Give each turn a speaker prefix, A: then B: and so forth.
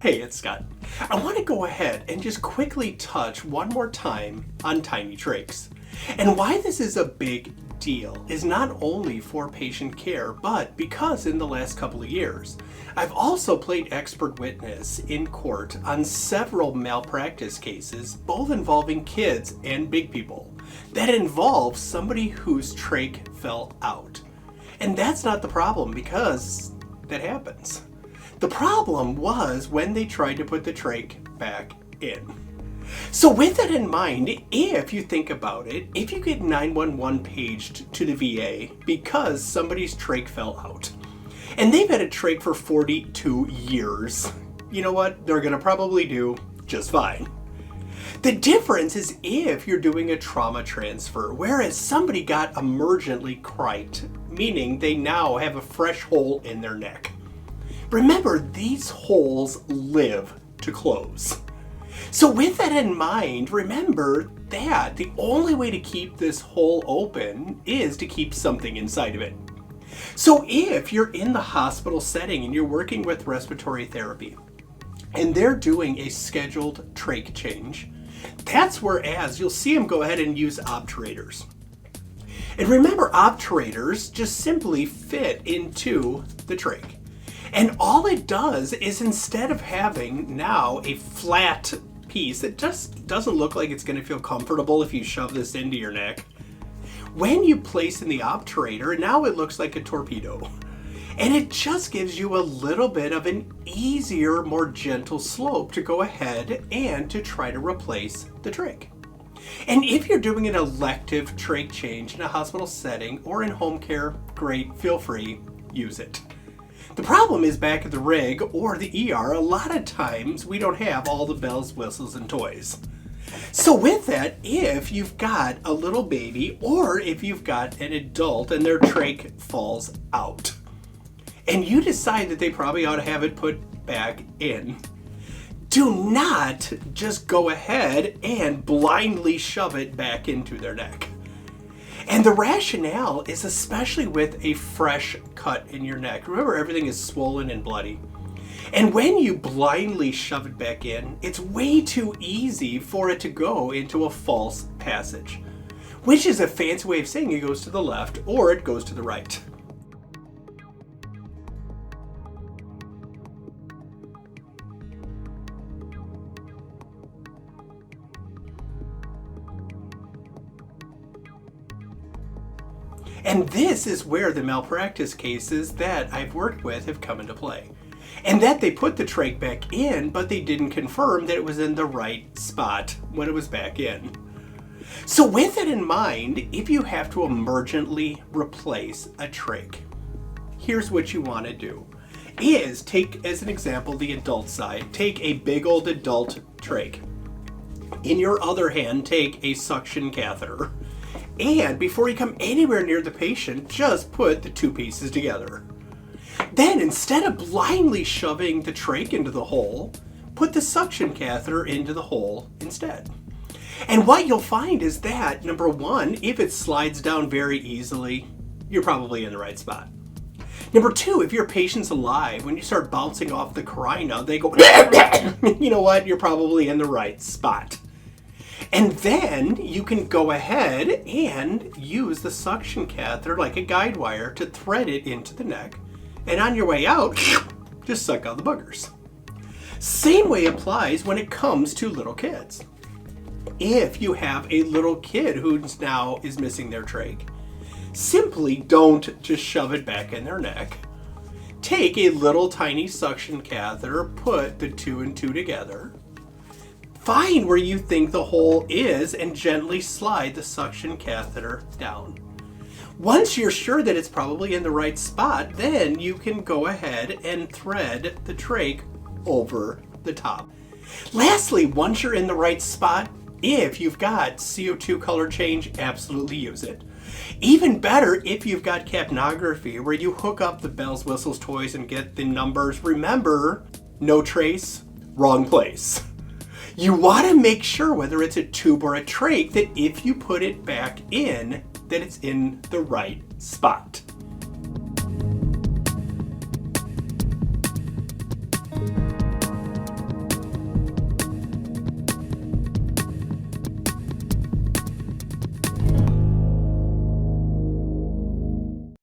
A: Hey, it's Scott. I want to go ahead and just quickly touch one more time on tiny trachs. And why this is a big deal is not only for patient care, but because in the last couple of years, I've also played expert witness in court on several malpractice cases, both involving kids and big people, that involve somebody whose trach fell out. And that's not the problem, because that happens. The problem was when they tried to put the trach back in. So with that in mind, if you think about it, if you get 911 paged to the VA because somebody's trach fell out, and they've had a trach for 42 years, you know what? They're gonna probably do just fine. The difference is if you're doing a trauma transfer, whereas somebody got emergently cracked, meaning they now have a fresh hole in their neck. Remember, these holes live to close. So with that in mind, remember that the only way to keep this hole open is to keep something inside of it. So if you're in the hospital setting and you're working with respiratory therapy, and they're doing a scheduled trach change, that's whereas you'll see them go ahead and use obturators. And remember, obturators just simply fit into the trach. And all it does is, instead of having now a flat piece that just doesn't look like it's going to feel comfortable if you shove this into your neck, when you place in the obturator, now it looks like a torpedo. And it just gives you a little bit of an easier, more gentle slope to go ahead and to try to replace the trach. And if you're doing an elective trach change in a hospital setting or in home care, great, feel free, use it. The problem is back at the rig or the ER, a lot of times we don't have all the bells, whistles, and toys. So with that, if you've got a little baby or if you've got an adult and their trach falls out, and you decide that they probably ought to have it put back in, do not just go ahead and blindly shove it back into their neck. And the rationale is, especially with a fresh cut in your neck. Remember, everything is swollen and bloody. And when you blindly shove it back in, it's way too easy for it to go into a false passage, which is a fancy way of saying it goes to the left or it goes to the right. And this is where the malpractice cases that I've worked with have come into play. And that they put the trach back in, but they didn't confirm that it was in the right spot when it was back in. So with that in mind, if you have to emergently replace a trach, here's what you want to do. Is take, as an example, the adult side. Take a big old adult trach. In your other hand, take a suction catheter. And before you come anywhere near the patient, just put the two pieces together. Then, instead of blindly shoving the trach into the hole, put the suction catheter into the hole instead. And what you'll find is that, number one, if it slides down very easily, you're probably in the right spot. Number two, if your patient's alive, when you start bouncing off the carina, they go, you know what, you're probably in the right spot. And then you can go ahead and use the suction catheter like a guide wire to thread it into the neck. And on your way out, just suck out the boogers. Same way applies when it comes to little kids. If you have a little kid who now is missing their trach, simply don't just shove it back in their neck. Take a little tiny suction catheter, put the two and two together. Find where you think the hole is and gently slide the suction catheter down. Once you're sure that it's probably in the right spot, then you can go ahead and thread the trach over the top. Lastly, once you're in the right spot, if you've got CO2 color change, absolutely use it. Even better if you've got capnography, where you hook up the bells, whistles, toys, and get the numbers. Remember, no trace, wrong place. You want to make sure, whether it's a tube or a trach, that if you put it back in, that it's in the right spot.